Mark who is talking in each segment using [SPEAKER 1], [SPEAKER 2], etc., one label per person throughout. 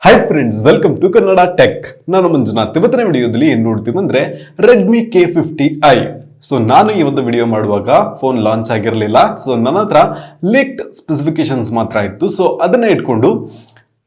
[SPEAKER 1] Hi friends, welcome to Kannada tech. ನಾನು ಮಂಜುನಾಥ್. ಇವತ್ತಿನ ವಿಡಿಯೋದಲ್ಲಿ ಏನ್ ನೋಡ್ತೀವಿ ಅಂದ್ರೆ ರೆಡ್ಮಿ K50i. ಸೊ ನಾನು ಈ ಒಂದು ವಿಡಿಯೋ ಮಾಡುವಾಗ ಫೋನ್ ಲಾಂಚ್ ಆಗಿರಲಿಲ್ಲ. ಸೊ ನನ್ನ ಹತ್ರ ಲೀಕ್ಡ್ ಸ್ಪೆಸಿಫಿಕೇಶನ್ಸ್ ಮಾತ್ರ ಇತ್ತು. ಸೊ ಅದನ್ನ ಇಟ್ಕೊಂಡು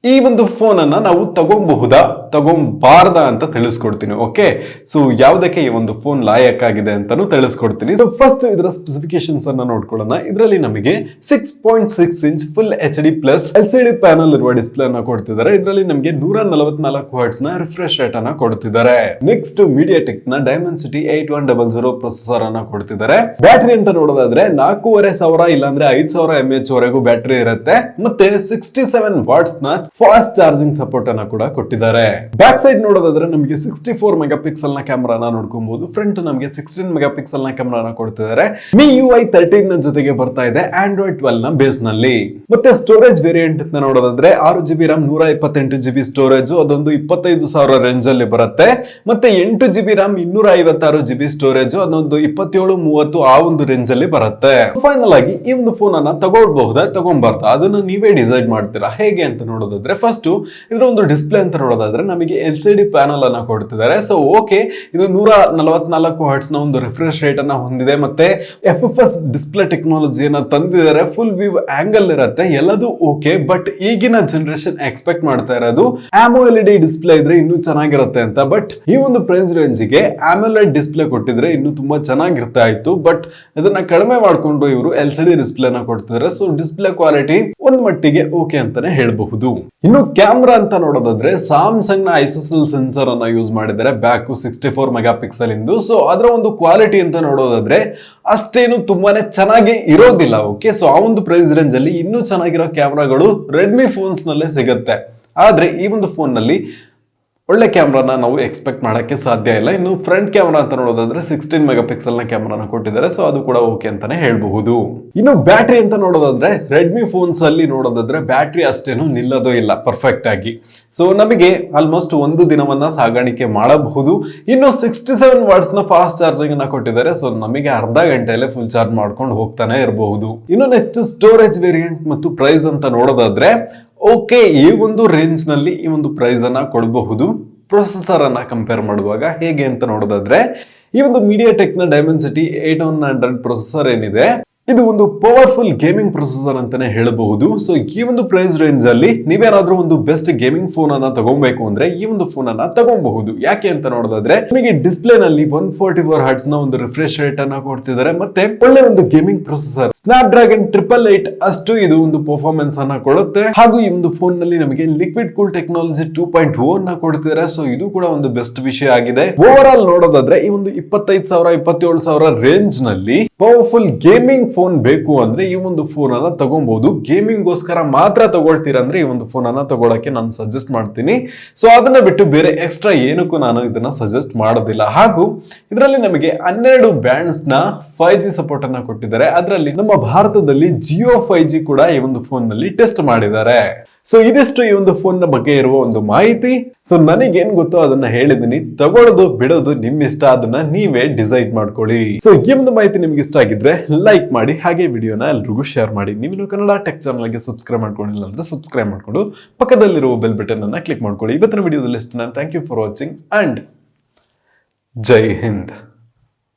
[SPEAKER 1] ಈ ಒಂದು ಫೋನ್ ಅನ್ನ ನಾವು ತಗೊಬಹುದಾ ತಗೊಬಾರ್ದಾ ಅಂತ ತಿಳಿಸ್ಕೊಡ್ತೀನಿ. ಓಕೆ, ಸೊ ಯಾವ್ದಕ್ಕೆ ಈ ಒಂದು ಫೋನ್ ಲಾಯಕ್ಕಾಗಿದೆ ಅಂತಾನು ತಿಳಿಸ್ಕೊಡ್ತೀನಿ. ಸೊ ಫಸ್ಟ್ ಇದರ ಸ್ಪೆಸಿಫಿಕೇಶನ್ಸ್ ಅನ್ನ ನೋಡ್ಕೊಳ್ಳೋಣ. ಇದರಲ್ಲಿ ನಮಗೆ 6.6 inch full HD plus LCD panel ಇರುವ ಡಿಸ್ಪ್ಲೇ ಅನ್ನ ಕೊಡ್ತಿದ್ದಾರೆ. ಇದರಲ್ಲಿ ನಮಗೆ 144 ಹರ್ಟ್ಸ್ ನ ರಿಫ್ರೆಶ್ ರೇಟ್ ಅನ್ನ ಕೊಡ್ತಿದ್ದಾರೆ. ನೆಕ್ಸ್ಟ್ MediaTek ನ Dimensity 8100 ಪ್ರೊಸೆಸರ್ ಅನ್ನ ಕೊಡ್ತಿದ್ದಾರೆ. ಬ್ಯಾಟರಿ ಅಂತ ನೋಡೋದಾದ್ರೆ 4500 ಇಲ್ಲಾಂದ್ರೆ 5000 mAh ವರೆಗೂ ಬ್ಯಾಟರಿ ಇರುತ್ತೆ. ಮತ್ತೆ 67 ವಾಟ್ಸ್ ನ ಫಾಸ್ಟ್ ಚಾರ್ಜಿಂಗ್ ಸಪೋರ್ಟ್ ಅನ್ನ ಕೂಡ ಕೊಟ್ಟಿದ್ದಾರೆ. ಬ್ಯಾಕ್ ಸೈಡ್ ನೋಡೋದಾದ್ರೆ ನಮಗೆ 64 ಮೆಗಾ ಪಿಕ್ಸೆಲ್ ನ ಕ್ಯಾಮೆರಾನ ನೋಡ್ಕೊಬಹುದು. ಫ್ರಂಟ್ ನಮಗೆ 16 ಮೆಗಾ ಪಿಕ್ಸೆಲ್ ನ ಕ್ಯಾಮೆರಾನ ಕೊಡ್ತಿದ್ದಾರೆ. MIUI 13 ನ ಜೊತೆಗೆ ಬರ್ತಾ ಇದೆ Android 12 ನ ಬೇಸ್ ನಲ್ಲಿ. ಮತ್ತೆ ಸ್ಟೋರೇಜ್ ವೇರಿಯಂಟ್ ಅಂತ ನೋಡೋದಾದ್ರೆ 6GB RAM 128GB ಸ್ಟೋರೇಜ್, ಅದೊಂದು 25,000 ರೇಂಜ್ ಅಲ್ಲಿ ಬರುತ್ತೆ. ಮತ್ತೆ 8GB RAM 256GB ಸ್ಟೋರೇಜ್, ಅದೊಂದು 27-30 ಆ ಒಂದು ರೇಂಜ್ ಅಲ್ಲಿ ಬರುತ್ತೆ. ಫೈನಲ್ ಆಗಿ ಈ ಒಂದು ಫೋನ್ ಅನ್ನ ತಗೊಳ್ಬಹುದಾ ತಗೊಂಬಾರ್ದಾ ಅದನ್ನ ನೀವೇ ಡಿಸೈಡ್ ಮಾಡ್ತೀರಾ. ಹೇಗೆ ಅಂತ ನೋಡೋದಾದ್ರೆ ಫಸ್ಟ್ ಇದರ ಒಂದು ಡಿಸ್ಪ್ಲೇ ಅಂತ ನೋಡೋದಾದ್ರೆ ನಮಗೆ LCD ಪ್ಯಾನಲ್ ಅನ್ನ ಕೊಡ್ತಿದ್ದಾರೆ. ಸೊ ಓಕೆ, ಇದು 144 ಹರ್ಟ್ಸ್ ನ ಒಂದು ರಿಫ್ರೆಶ್ ರೇಟ್ ಅನ್ನ ಹೊಂದಿದೆ. ಮತ್ತೆ FFS ಡಿಸ್ಪ್ಲೇ ಟೆಕ್ನಾಲಜಿಯನ್ನ ತಂದಿದ್ದಾರೆ. ಫುಲ್ ವ್ಯೂ ಆಂಗಲ್ ಇರುತ್ತೆ, ಎಲ್ಲದೂ ಓಕೆ. ಬಟ್ ಈಗಿನ ಜನರೇಷನ್ ಎಕ್ಸ್ಪೆಕ್ಟ್ ಮಾಡ್ತಾ ಇರೋದು AMOLED ಡಿಸ್ಪ್ಲೇ ಇದ್ರೆ ಇನ್ನೂ ಚೆನ್ನಾಗಿರುತ್ತೆ ಅಂತ. ಬಟ್ ಈ ಒಂದು ಪ್ರೈಸ್ ರೇಂಜ್ ಗೆ AMOLED ಡಿಸ್ಪ್ಲೇ ಕೊಟ್ಟಿದ್ರೆ ಇನ್ನೂ ತುಂಬಾ ಚೆನ್ನಾಗಿರ್ತಾ ಇತ್ತು. ಬಟ್ ಇದನ್ನ ಕಡಿಮೆ ಮಾಡ್ಕೊಂಡು ಇವರು LCD ಡಿಸ್ಪ್ಲೇ ನ ಕೊಡ್ತಿದ್ದಾರೆ. ಸೊ ಡಿಸ್ಪ್ಲೇ ಕ್ವಾಲಿಟಿ ಒಂದ್ ಮಟ್ಟಿಗೆ ಓಕೆ ಅಂತಾನೆ ಹೇಳಬಹುದು. ಇನ್ನು ಕ್ಯಾಮ್ರಾ ಅಂತ ನೋಡೋದಾದ್ರೆ ಸ್ಯಾಮ್ಸಂಗ್ ನ ಐಸೋಸೆಲ್ ಸೆನ್ಸರ್ ಅನ್ನ ಯೂಸ್ ಮಾಡಿದ್ದಾರೆ. ಬ್ಯಾಕ್ 64 ಮೆಗಾ ಪಿಕ್ಸೆಲ್ ಇಂದು. ಸೊ ಅದರ ಒಂದು ಕ್ವಾಲಿಟಿ ಅಂತ ನೋಡೋದಾದ್ರೆ ಅಷ್ಟೇನು ತುಂಬಾನೇ ಚೆನ್ನಾಗಿ ಇರೋದಿಲ್ಲ. ಓಕೆ, ಸೊ ಆ ಒಂದು ಪ್ರೈಸ್ ರೇಂಜ್ ಅಲ್ಲಿ ಇನ್ನೂ ಚೆನ್ನಾಗಿರೋ ಕ್ಯಾಮ್ರಾಗಳು ರೆಡ್ಮಿ ಫೋನ್ಸ್ ನಲ್ಲೇ ಸಿಗುತ್ತೆ. ಆದ್ರೆ ಈ ಒಂದು ಫೋನ್ ನಲ್ಲಿ ಒಳ್ಳೆ ಕ್ಯಾಮ್ರಾನ ನಾವು ಎಕ್ಸ್ಪೆಕ್ಟ್ ಮಾಡಕ್ಕೆ ಸಾಧ್ಯ ಇಲ್ಲ. ಇನ್ನು ಫ್ರಂಟ್ ಕ್ಯಾಮ್ರಾ ಅಂತ ನೋಡೋದಾದ್ರೆ 16 ಮೆಗಾ ಪಿಕ್ಸೆಲ್ ನ ಕ್ಯಾಮ್ರಾನ ಕೊಟ್ಟಿದ್ದಾರೆ. ಸೊ ಅದು ಕೂಡ ಓಕೆ ಅಂತಾನೆ ಹೇಳ್ಬಹುದು. ಇನ್ನು ಬ್ಯಾಟರಿ ಅಂತ ನೋಡೋದಾದ್ರೆ ರೆಡ್ಮಿ ಫೋನ್ಸ್ ಅಲ್ಲಿ ನೋಡೋದಾದ್ರೆ ಬ್ಯಾಟರಿ ಅಷ್ಟೇನು ನಿಲ್ಲೋದು ಇಲ್ಲ ಪರ್ಫೆಕ್ಟ್ ಆಗಿ. ಸೊ ನಮಗೆ ಆಲ್ಮೋಸ್ಟ್ ಒಂದು ದಿನವನ್ನ ಸಾಗಾಣಿಕೆ ಮಾಡಬಹುದು. ಇನ್ನು 67 ವಾಟ್ಸ್ ನ ಫಾಸ್ಟ್ ಚಾರ್ಜಿಂಗ್ ಅನ್ನ ಕೊಟ್ಟಿದ್ದಾರೆ. ಸೊ ನಮಗೆ ಅರ್ಧ ಗಂಟೆಯಲ್ಲೇ ಫುಲ್ ಚಾರ್ಜ್ ಮಾಡ್ಕೊಂಡು ಹೋಗ್ತಾನೆ ಇರಬಹುದು. ಇನ್ನು ನೆಕ್ಸ್ಟ್ ಸ್ಟೋರೇಜ್ ವೇರಿಯಂಟ್ ಮತ್ತು ಪ್ರೈಸ್ ಅಂತ ನೋಡೋದಾದ್ರೆ ಓಕೆ, ಈ ಒಂದು ರೇಂಜ್ ನಲ್ಲಿ ಈ ಒಂದು ಪ್ರೈಸ್ ಅನ್ನ ಕೊಡಬಹುದು. ಪ್ರೊಸೆಸರ್ ಅನ್ನ ಕಂಪೇರ್ ಮಾಡುವಾಗ ಹೇಗೆ ಅಂತ ನೋಡೋದಾದ್ರೆ ಈ ಒಂದು MediaTek ನ Dimensity 8100 ಪ್ರೊಸೆಸರ್ ಏನಿದೆ, ಇದು ಒಂದು ಪವರ್ಫುಲ್ ಗೇಮಿಂಗ್ ಪ್ರೊಸೆಸರ್ ಅಂತಾನೆ ಹೇಳಬಹುದು. ಸೊ ಈ ಒಂದು ಪ್ರೈಸ್ ರೇಂಜ್ ಅಲ್ಲಿ ನೀವೇನಾದ್ರೂ ಒಂದು ಬೆಸ್ಟ್ ಗೇಮಿಂಗ್ ಫೋನ್ ಅನ್ನ ತಗೋಬೇಕು ಅಂದ್ರೆ ಈ ಒಂದು ಫೋನ್ ಅನ್ನ ತಗೋಬಹುದು. ಯಾಕೆ ಅಂತ ನೋಡೋದಾದ್ರೆ ನಿಮಗೆ ಡಿಸ್ಪ್ಲೇ ನಲ್ಲಿ 144 ಹರ್ಟ್ಸ್ ನ ಒಂದು ರಿಫ್ರೆಶ್ ರೇಟ್ ಅನ್ನ ಕೊಡ್ತಿದ್ದಾರೆ. ಮತ್ತೆ ಒಳ್ಳೆ ಒಂದು ಗೇಮಿಂಗ್ ಪ್ರೊಸೆಸರ್ Snapdragon 888 ಅಷ್ಟು ಇದು ಒಂದು ಪರ್ಫಾರ್ಮೆನ್ಸ್ ಅನ್ನ ಕೊಡುತ್ತೆ. ಹಾಗೂ ಈ ಒಂದು ಫೋನ್ ನಲ್ಲಿ ನಮಗೆ ಲಿಕ್ವಿಡ್ ಕೂಲ್ ಟೆಕ್ನಾಲಜಿ 2.0 ಅನ್ನ ಕೊಡ್ತಿದ್ದಾರೆ. ಸೊ ಇದು ಕೂಡ ಒಂದು ಬೆಸ್ಟ್ ವಿಷಯ ಆಗಿದೆ. ಓವರ್ ಆಲ್ ನೋಡೋದಾದ್ರೆ ಈ ಒಂದು 25,000 27,000 ರೇಂಜ್ ನಲ್ಲಿ ಪವರ್ಫುಲ್ ಗೇಮಿಂಗ್ ಫೋನ್ ಬೇಕು ಅಂದ್ರೆ ಈ ಒಂದು ಫೋನ್ ಅನ್ನ ತಗೊಬಹುದು. ಗೇಮಿಂಗ್ ಗೋಸ್ಕರ ಮಾತ್ರ ತಗೊಳ್ತೀರಾ ಅಂದ್ರೆ ಈ ಒಂದು ಫೋನ್ ಅನ್ನ ತಗೊಳಕ್ಕೆ ನಾನು ಸಜೆಸ್ಟ್ ಮಾಡ್ತೀನಿ. ಸೊ ಅದನ್ನ ಬಿಟ್ಟು ಬೇರೆ ಎಕ್ಸ್ಟ್ರಾ ಏನಕ್ಕೂ ನಾನು ಇದನ್ನ ಸಜೆಸ್ಟ್ ಮಾಡೋದಿಲ್ಲ. ಹಾಗೂ ಇದರಲ್ಲಿ ನಮಗೆ 12 ಬ್ಯಾಂಡ್ಸ್ ನ 5G ಸಪೋರ್ಟ್ ಅನ್ನ ಕೊಟ್ಟಿದ್ದಾರೆ. ಅದರಲ್ಲಿ ನಮ್ಮ ಭಾರತದಲ್ಲಿ ಜಿಯೋ 5G ಕೂಡ ಈ ಒಂದು ಫೋನ್ ನಲ್ಲಿ ಟೆಸ್ಟ್ ಮಾಡಿದ್ದಾರೆ. ಸೊ ಇದಿಷ್ಟು ಈ ಒಂದು ಫೋನ್ ನ ಬಗ್ಗೆ ಇರುವ ಒಂದು ಮಾಹಿತಿ. ಸೊ ನನಗೇನ್ ಗೊತ್ತೋ ಅದನ್ನ ಹೇಳಿದೀನಿ. ತಗೊಳ್ಳೋದು ಬಿಡೋದು ನಿಮ್ ಇಷ್ಟ, ಅದನ್ನ ನೀವೇ ಡಿಸೈಡ್ ಮಾಡ್ಕೊಳ್ಳಿ. ಸೊ ಈ ಒಂದು ಮಾಹಿತಿ ನಿಮ್ಗೆ ಇಷ್ಟ ಆಗಿದ್ರೆ ಲೈಕ್ ಮಾಡಿ, ಹಾಗೆ ವಿಡಿಯೋನ ಎಲ್ರಿಗೂ ಶೇರ್ ಮಾಡಿ. ನೀವು ಕನ್ನಡ ಟೆಕ್ ಚಾನಲ್ ಗೆ ಸಬ್ಸ್ಕ್ರೈಬ್ ಮಾಡ್ಕೊಂಡಿಲ್ಲ ಅಂದ್ರೆ ಸಬ್ಸ್ಕ್ರೈಬ್ ಮಾಡ್ಕೊಂಡು ಪಕ್ಕದಲ್ಲಿರುವ ಬೆಲ್ ಬಟನ್ ಅನ್ನ ಕ್ಲಿಕ್ ಮಾಡ್ಕೊಳ್ಳಿ. ಇವತ್ತಿನ ವಿಡಿಯೋದಲ್ಲಿ thank you for watching and Jai Hind.